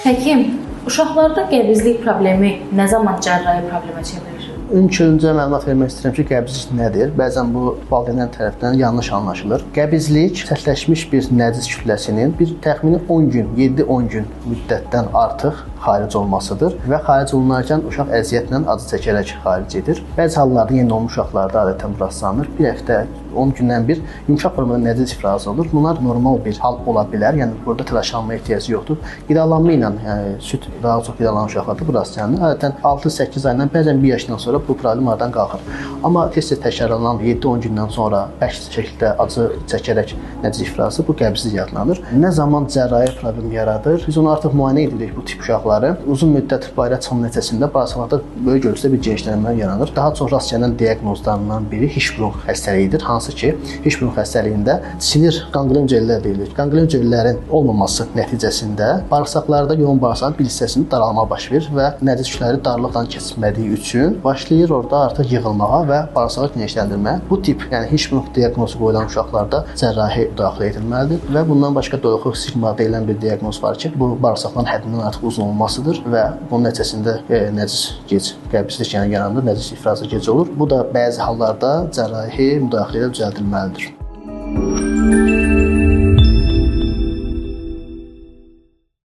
Həkim, uşaqlarda qəbizlik problemi nə zaman cərrahi problemə çevrilir? Öncə məlumat vermək istəyirəm ki, qəbizlik nədir? Bəzən bu valideynlər tərəfindən yanlış anlaşılır. Qəbizlik sərtləşmiş bir nəzis kütləsinin bir təxmini 10 gün, 7-10 gün müddətdən artıq xaric olmasıdır və xaric olunarkən uşaq əziyyətlə, acı çəkərək xaric edir. Bəzi hallarda yeni doğmuş uşaqlarda adətən rastlanır. Bir həftə, 10 gündən bir yumşaq formada nəzis ifrazı olur. Bunlar normal bir hal ola bilər. Yəni burada təlaşlanmaya ehtiyac yoxdur. Qidalanma ilə, yəni süd daha çox qidalanan uşaqlarda bu rastlanır. Adətən 6-8 aydan, bəzən 1 yaşdan sonra bu problem aradan qalxır. Amma tez-tez təkrarlanan 7-10 gündən sonra bərk şəkildə acı çəkərək nəzis ifrazı bu qəbizlik adlanır. Nə zaman cərrahi problem yaradır? Biz onu artıq müayinə edirik bu tip uşaqları. Uzun müddət barə çıxım nəticəsində bağırsaqlarda böyük ölçüdə bir genişlənmə yaranır. Daha çox rast gələn diaqnozlarından biri Hirschsprung xəstəliyidir. Hansı ki, Hirschsprung xəstəliyində sinir qanqren hüceyrələri deyilir. Qanqren hüceyrələrin olmaması nəticəsində bağırsaqlarda yoğun bağırsağın bir hissəsində daralma baş verir və nəzis kütlələri darlıqdan keçmədiyi üçün başlayır orada artıq yığılmağa və bağırsağı genişləndirməyə. Bu tip, yəni Hirschsprung diaqnozu qoyulan uşaqlarda cərrahi müdaxilə edilməlidir və bundan başqa doluxuq sigma deyilən bir diaqnoz var ki, bu bağırsaqların həddindən artıq uzun olmasıdır və bunun nəticəsində nəzis gec qəbizlik yaranır, nəzis ifrazı gec olur. Bu da bəzi hallarda cərrahi müdaxilə ilə düzəldilməlidir.